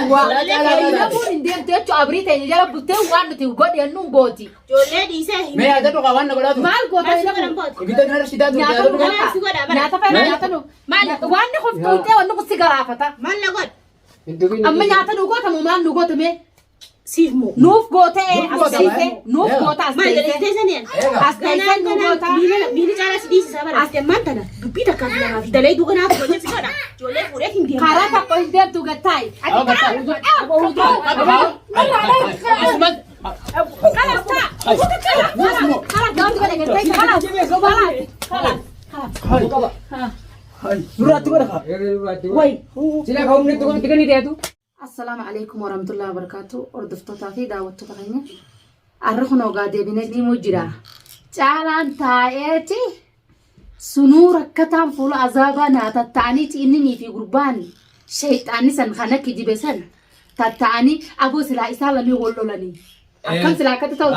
نبون ندير تيجو أبريت إني جرب بتوع وانا تيجود ينون بوتي جولة دي سهل ما هذا بقى وانا قلت ما القوة kita dengar si dadu dadu nyata fena nyata nu wanni khuftuute wanni kusigarafata mal lagot amma nyata nu gota mu mal nu gota me sifmo nuuf goota asayte nuuf goota mal asayte teesaniyan asayte nu goota bini jala si disi sabara aste mantana dubita kafila fi dalay dugana ko ne sigara jole fure hindi kara ta ko indem tu gatai خلاص السلام عليكم ورحمة الله وبركاته أردفتها في دعوة تغنية أرخنا وقاعدة بنجي مجرا جعلان تايتي سنور كتام فول عذابا ناتتعني إنني في قرباني شيطاني سنخانك جبسن تتعني أبو سلا إسالة يقول لني أكم سلا كتتو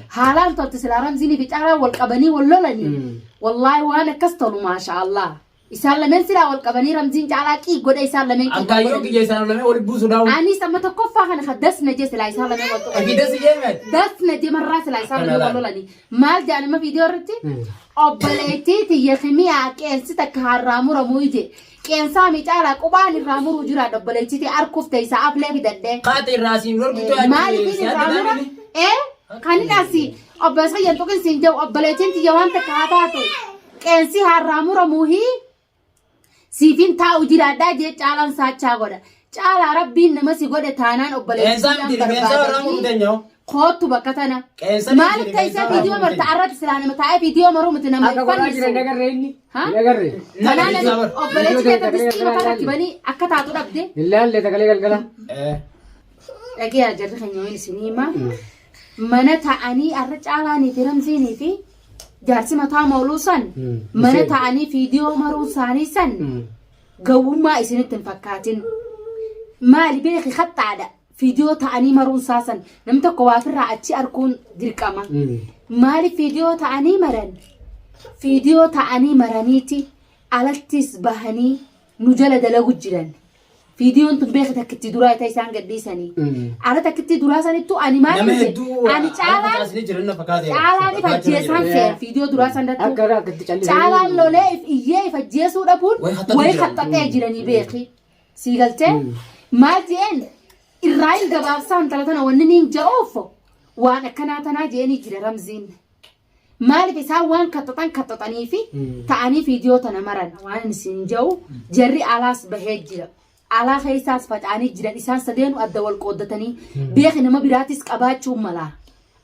حالان تلتسلا رمزيني بيتعرى والقبني واللولني والله وانا كستلو ما شاء الله إسالة من سلا والقبني رمزين جعلاكي قد إسالة من أنت يوم كي إسالة من أول بوسو داو أني سمت كفا خن خدسنا جس لا إسالة من والقبني أكيد سيجمد دسنا دي مرة سلا إسالة من واللولني مال جانا ما فيديو رتي أبليتي تيخمي أكين ستك هرامو رمويجي كين سامي تعالى قباني رامو رجورا دبليتي تي أركوف تيسا أبلي بدده قاتل الراسين نور بتوع مالي فيني رامو إيه كاني ناسي أبلس خيان توكن سينجو أبليتين تي جوان تكاتاتو كين سي هرامو رموهي سيفين تاو جيرا داجي چالان ساچا غودا چالا ربين نمسي غودا تانان أبليتي إنسان دي إنسان رامو دنيو خوتو بكتنا مالك تيسا فيديو مرتعرض سلانة متاعي فيديو مرو متنمي نقررني ها؟ نقرر أنا أبليتي كده بس ما تعرف كبني أكتر تبدي إلا اللي تقلي قلقلا أجي أجرب خنيوين سينما من تعني الرجالاني في رمزيني في جالس متى مولوسا من تعني فيديو مرو ثاني سن قوم ما يصير تنفكاتين ما اللي بيخي خط عدا فيديو تعني مرون ساسن نمت قوافر رأتي أركون دركما مالي فيديو تعني مرن فيديو تعني مرنيتي على تسبهني نجلد لو جلن فيديو انتم بيخ تكتي دراي تيسان قديسني على تكتي دراسني تو اني ما اني تعالى فجيسان سير فيديو دراسن دتو تعالى لو لايف ايي فجيسو دبون وي خطته جيرني بيخي سيغلته ما دين الرايل دبابسان تلاتنا وننين جاوفو وانا كناتنا جيني جري رمزين مالي بيسا وان كتطاني في تعني فيديو تنمرن وانا نسينجو جري علاس بهجر على خيساس فتعني جري إسان سدين وأدوال قودتني بيخي نما براتيس قباتشو ملا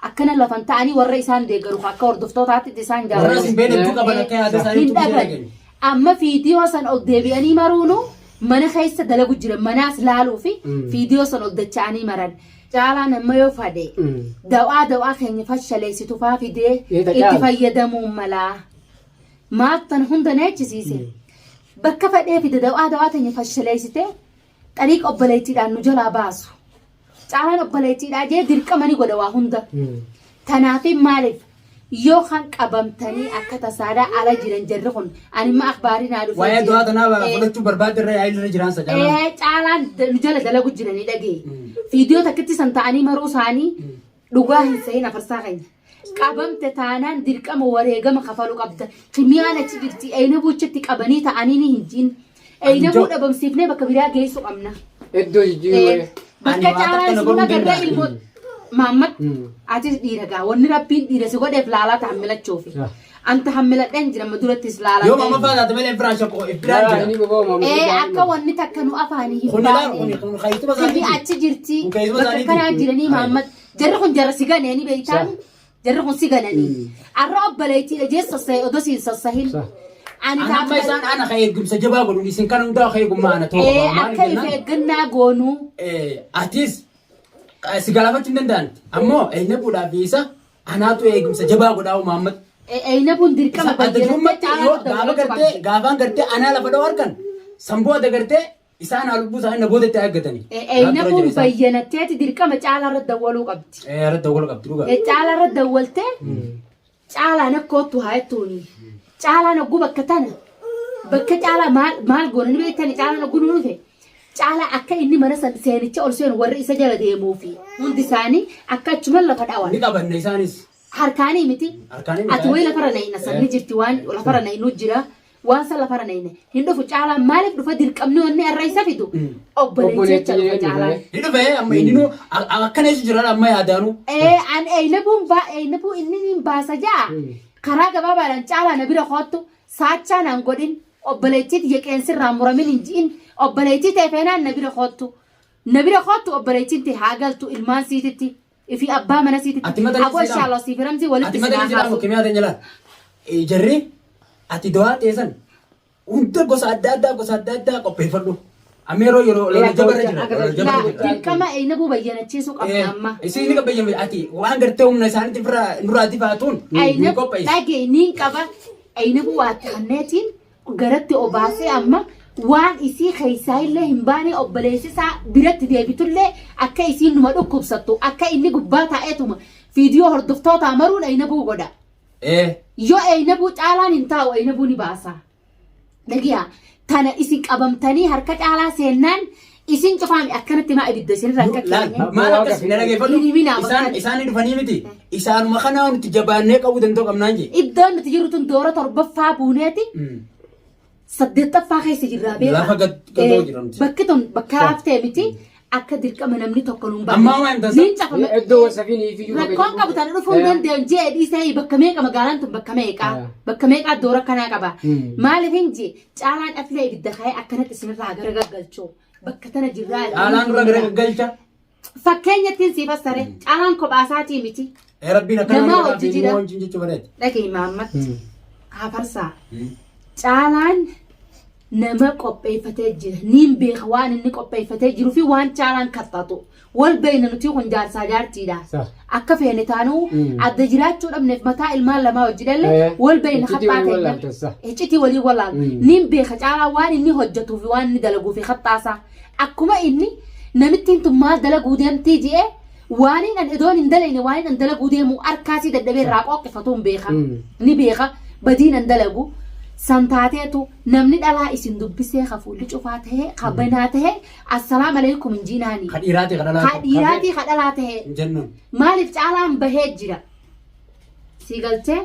أكنا لفن تعني والرئيسان ديگرو خاكا وردفتو تاتي ديسان جارو الرئيسين بين الدوكا بلكي هذا ساري أما فيديو سن أقدبي أني مرونو من خيسة دلقو جري مناس لالو في فيديو سن أقدتشاني مرن جعلنا ما يفادي دواء خيني فشلي ستوفا في دي اتفايدمو ملا ما تنهم دنيتشيسي بكفدي في دواء تني فشلي ستي طريق أبليتي دا نجلا باسو جعلنا أبليتي دا جي درك مني غدوا هندا تنافي مالف يوخان قبمتني أكتا سادا على جيران جرخون أنا ما أخباري نادو ويا دوا تنا فلتو برباد الرأي عيل رجران سجانا جعلنا نجلا دلقو جيراني دقي فيديو تكتي سنتاني مروساني لغاهن سينا فرساقين قابمت تانان درقم وريقم خفالو قبتا كميانة تجرتي أين بوچتي قبني تانيني هنجين أين بود أبم سيبني بكبيرا جيسو أمنا إدو جيوه بكا جعلان سمونا قرر الموت محمد عجز ديرقا ونربين ديرا سيقود إفلالا تحملت شوفي أنت حملت أنجر مدولة تسلالا يوم ما فادا تملي إفراشكو إفراجا أكا وني تكنو أفاني هباني كبي أتجرتي بكا كان أنجرني محمد جرخون جرسيقاني يعني بيتان جرخون سيقاني الرب بليتي لجيس سسي أدوسي سسهل أنا ما يسان أنا خير قم سجبابا ونسين كانوا دا خير قم معنا توقع أكا يفقنا قونو أتيس سيقالافة جندان أمو أين بولا فيسا أنا تو قم سجبابا داو محمد أين بون دركا مبينة غافان قرتي أنا لفدو أركن سنبوه دا قرتي إسان ألبوس هاي نبوده تأجدني أين بون بينة تياتي دركا ما تعالى رد دولو قبتي رد دولو قبتي تعالى رد دولتي تعالى نكوتو هاي توني تعالى نقو بكتانا بكت تعالى مال قولن بيتاني تعالى نقو نوفي caalaa akka inni mana seenicha ol seenu warri isa jala deemuu fi hundi isaanii akka achuma lafa dhawan. Ni qabanne isaanis. Harkaanii miti. Ati wayi lafarra na'ina sanni jirti waan lafarra na'inu jira. Waan san lafarra na'ina. Hin dhufu caalaa maaliif dhufa dirqamni wanni irra isa fidu? Obboleetticha dhufa caalaa. Ni dhufe amma inni akkana isu jira amma yaadaanu. An eeynabuun inni baasa ja'a. Karaa gabaabaadhaan caalaa na bira hoottu saachaa naan godhin obboleettiiti yeqeensirraa muramin hin ji'in. Obboleettii ta'e feenaan na bira hoottu obboleettiin ta'e haa galtu ilmaan siititti ifi abbaa mana siititti aboo shaaloo siif ramsii walitti sinaa haasu. Ati mata jala jarri ati do'aa teessan hunda gosa adda addaa qopheeffadhu. Ameeroo yeroo lola jabarra jira. Dirqama eeynabuu bayyanachiisuu qabna amma. Isin ni qabbayyan ati waan gartee humna isaaniitti nurraatti faatuun ni qopheessi. Dhagee niin qaba eeynabuu waa kanneetiin garatti obaasee amma. Waan isii keessaa illee hin baane obboleessisaa biratti deebitullee akka isiin numa dhukkubsattu akka inni gubbaa taa'eetuma viidiyoo hordoftoota maruun eeynabuu godha. Yoo eeynabuu caalaan hin taa'u eeynabuu ni baasa. Dhagiyaa tana isin qabamtanii harka caalaa seennaan isin cufaami akkanatti maa ibidda isin irraa akka keenya. Maal akkas hin dhageeffadhu isaan dhufanii miti isaanuma kanaa nuti jabaannee qabuu danda'u qabnaan jee. Iddoon nuti jirru tun doora torbaffaa buuneeti. Saddeettaffaa keessa jirraa beekaa. Lafa gattoo jiramti. Bakki tun bakka haaftee miti akka dirqama namni tokko nuun ba'a. Ammaa waan taasisaa. Niin cafame. Iddoo wasafiin iyyuu. Rakkoon qabu tana dhufuu danda'an jee dhiisee bakka meeqa magaalaan tun bakka meeqaa. Bakka meeqaa doora kanaa qaba. Maaliif hin jee caalaan dhafilee ibidda ka'ee akkanatti isinirraa gara gaggalchoo. Bakka tana jirraa. Caalaan dura gara gaggalcha. Fakkeenyattiin si fassare caalaan kophaasaati miti. Rabbiin akkana hojii jira. Dhagee Mahammad. Hafarsaa. Caalaan nama qopheeffatee jira. Niin beeka waan inni qopheeffatee jiruu fi waan caalaan kaffatu. Wal beeyna nuti kun jaarsaa jaartiidha. Akka feene taanuu adda jiraachuu dhabneef mataa ilmaan lamaa hojjedhalle wal beeyna kaffaateenya. Iccitii walii walaalu. Niin beeka caalaa waan inni hojjetuu fi waan inni dalaguu fi kaffaasaa. Akkuma inni namittiin tun maal dalaguu deemtii ji'ee waan inni idoon hin dalayne waan inni dalaguu deemu harkaasii dadhabee irraa qoqqifatuun beeka. Ni beeka badiin hin dalagu. Santaateetu namni dhalaa isin dubbisee hafuulli cufaa ta'ee qabanaa ta'ee assalaamu alaykum injiinaanii. Kadhiiraatii kadhalaa ta'ee. Maaliif caalaan bahee jira? Si galchee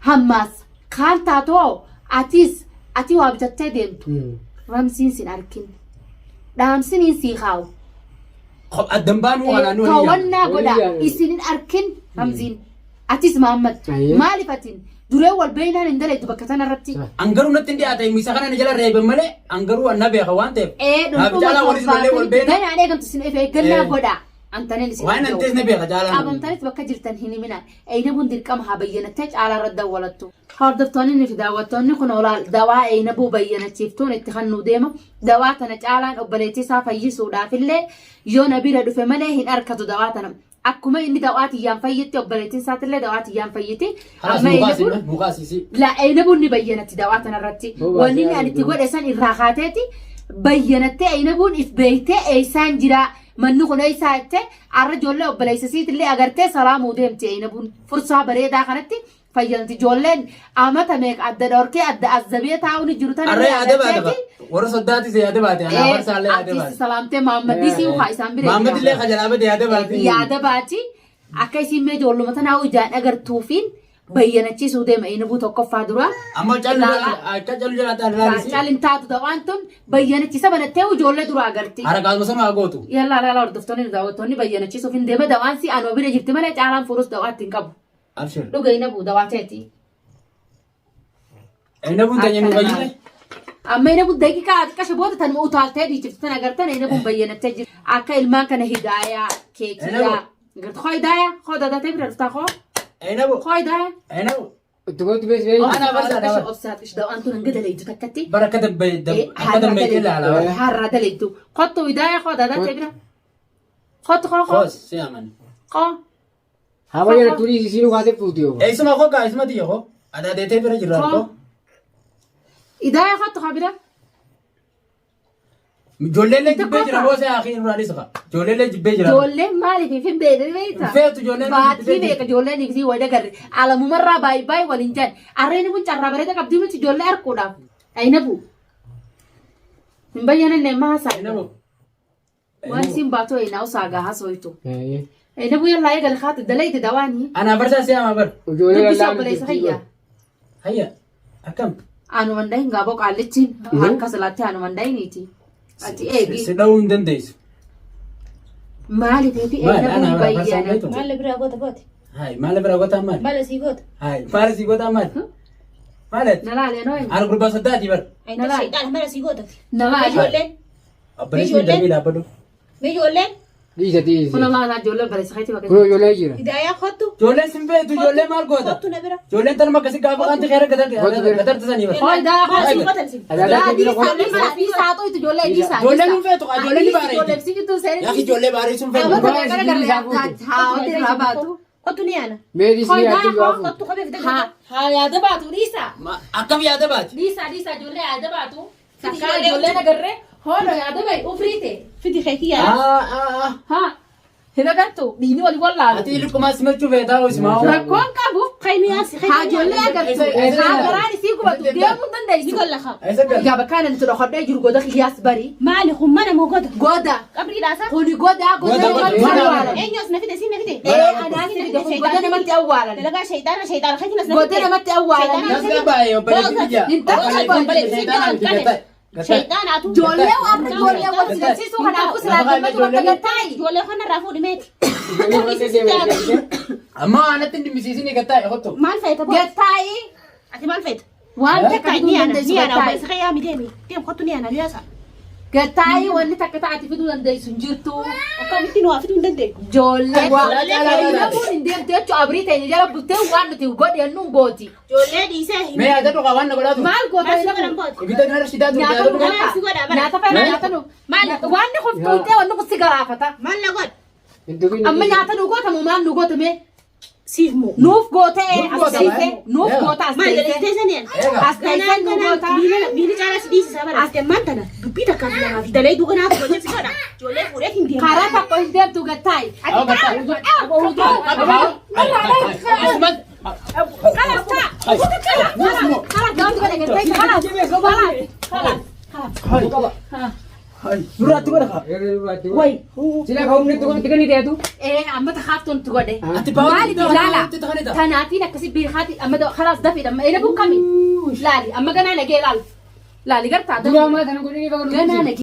hammaas kaan taatoo ati waa bitattee deemtu. Ramsiin sin arkin. Dhaamsiniin sii haawu. Addan baanuu walaanuu. Kaawwannaa godha isinin arkin ramsiin. Atis Mahammad maaliif atiin? Duree wal beeynaan hin dalaytu bakka tanarratti. Angaruu natti hin dhiyaate misa kana ni jala reeben malee angaruu anna beeka waan ta'eef. Dhundhuma wal beeynaan. Ganaan eegamtu sin eeggannaa godha. Antaneen isin waan antees na beeka jaalaan. Qabamtanis bakka jirtan hin himinaan. Eeynabuun dirqama haa bayyanattee caalaa irra dawwalattu. Hordoftoonni fi daawwattoonni kun olaal dawaa eeynabuu bayyanachiiftuun itti hannuu deema. Dawaa tana caalaan obboleettii isaa fayyisuudhaaf illee yoo na bira dhufe malee hin arkatu dawaa tana. Akkuma inni dawaatiyyaan fayyitti obboleettiin isaatillee dawaatiyyaan fayyiti. Amma eeynabuun ni bayyanatti dawaa tanarratti. Wanni inni ani itti godhe san irraa kaateeti bayyanattee eeynabuun if beektee eessaan jiraa. Manni kun eessaa jettee arra ijoollee obboleessisiitillee agartee salaamuu deemti eeynabuun fursaa bareedaa kanatti fayyanti ijoolleen amata meeqa adda dhorkee adda azzabee taa'uun jiru tana. Arree yaada baata. Warra soddaatis yaada baate. Alaabaa isaallee yaada baate. Salaamtee Mahammadii ukaa isaan bira. Mahammadillee kajalaabate yaada baate. Yaada baati akka isiin mee ijoolluma tanaa ijaan agartuufiin bayyanachiisuu deema eeynabuu tokkoffaa dura. Amma callu jalaataan ilaalisi. Callin taatu ta'aan tun bayyanachiisa banattee ijoollee dura agarti. Harakaasuma sana haa gootu. Yallaa hordoftoonni daawwattoonni bayyanachiisuuf hin deema dawaan si anoo bira jirti malee caalaan furuus dawaatti hin qabu. Abshir. Dhuga eeynabuu dawaa ta'eeti. Eeynabuun tanya nu bayyane. Amma eeynabuun daqiiqaa xiqqasha booda tan utaaltee dhiichiftu tan agartan eeynabuun bayyanattee jirti. Akka ilmaan kana hidaayaa keekiyaa. Koo hidaayaa koo dadatee bira dhuftaa koo. Eeynabu. Koo hidaayaa. Eeynabu. Itti gootu bees beeyi. Ana barsa obsaatish dawaan tun hanga dalaytu takkatti. Baraka dambeetii ilaala. Har'a dalaytu. Kottu hidaayaa koo dadatee bira. Kottu koo koo. Koos si amani. Koo. Haa bayyana turii isiinuu kaasee fuuti yoo. Eessuma koo kaa eessuma tiyya koo. Adaadeetee bira jirra koo. Hidaayaa kottu kaa bira. Ijoolleen jibbee jira boosee akhiin irraanis fa'a. Ijoolleen jibbee jira. Ijoolleen maaliif hin beekne beektaa? Feetu ijoolleen. Baatii beeka ijoolleen ibsii wayda garre. Alamumarraa baay'ee waliin jaan. Arreen kun carraa bareeda qabdii nuti ijoollee harkuudhaaf. Ayinabu. مبين إن ما هسا نمو وانسين باتو إن أوساقا هسويتو نبو يلا يقل خاطر دليت دواني أنا برسا سيما بر دبي سوق ليس هيا هيا أكم أنا من دين قابوك على التين هركا سلاتي أنا من دينيتي أتي إيه سدون دنديس مالي تيتي مال إيه أنا نبو برسا بيانا بيتو ما اللي برا قوت قوت هاي ما لبرا قوتا مال ما لسي قوت هاي فارسي قوتا مال مالت نلالي نوين أنا قربا صداتي بر أنت لا. الشيطان ما لسي قوتك نلالي جولين أبرس بيجولين. من جميل أبدو مي جولين Diisa diisi. كنا الله لا جولة بريس خيتي وقت Kun ijoollee jira. هدايا خطو جولين سنبيتو جولين مال قوتا خطو نبرا جولين تنما كسي قابا أنت خيرك قدر تساني بر هاي دا ما لسي هاي. قوت لسي Ada لا ada دي bila سا kau. دي سا دي سا تو جولة دي سا جولين نفيتو جولين باري جولة بسيك تو سيري يا أخي جولين باري سنبيتو أبغى Bahay, تبغى sige, كذا sabi ko. ها ودي راباتو خطو نيانا Meedis هاي niya دا ati waafu. خطو خبيف دقيقة ها ها يا دباتو ديسا أكم يا دبات ديسا جولة يا دباتو سكا جولة نقرر هون يا دبي وفريتي فدي خيكية ها هنا قلتو ديني ولي والله أتي لكم أسمع شوفي واسمعوا ركون كابو خيني ياسي خيني ها جولة قلتو ها قراني سيكو بتو ديم من دايسو يقول لك أيسا يا بكان انت لو خدي جرو غدا خياس بري مالي خمنا مو قوت غدا قبري لاسا خوني غدا غدا اينيوس نفيد سين نفيد ايه انا اسف غدا نمت اولا تلقى شيطان خيتي ناس غدا نمت اولا ناس باي شيطان عطو جولة وأنا جولة وسيسو هنا أبو سلام ما تروح تقطعي جولة خنا رافو دميت أما أنا تندي مسيسيني قطعي خطو ما الفايت ابو قطعي اتي ما الفايت وانت قطعي كدو ني انا دندس ني انا قطعي بس خيا ميديمي تيم خطو ني انا لياسا قطعي وانت تقطعتي في دون دندس جرتو وكم تين وافد من دندي جولة لا. نقول إن ديم تيجي أبريتا إن جرب بتوه وانو تيجي غادي أنو غادي جولة دي سهي ما هذا بقى وانا قلت ما الغدا ما إنه سيقول قوت إذا كان رشيدات نعتبر ولا نعتبر نعتبر وانو خفتو تي وانو سيجارة فتا ما لا قوت أما نعتبر غوتا مو نو غوتا مي سيفمو نوف غوتا نوف غوتا، أستيسة نوف إيه. غوتا ما اللي أستيسة تيسنين أستيسة نو غوتا بيني جالا سديس سابر استمانتنا دبيتا كافلا ما في دلاي دوغنا جولة سيكونا جولة فوريك اندي كارا تقول ديم تو قطعي أو قطعي خلاص سورة تقولها وي Sila kau ni tukang tiga ni dia tu. ايه اما تخافتون تقولي أنت باوي مالك لا لا تتغني ده تناتي لك كسي بيخاتي اما خلاص دفي اما انا بو كمي لا لي اما قنا انا جي لا لي قرطع Dua mata nak kau ni bagus. قنا انا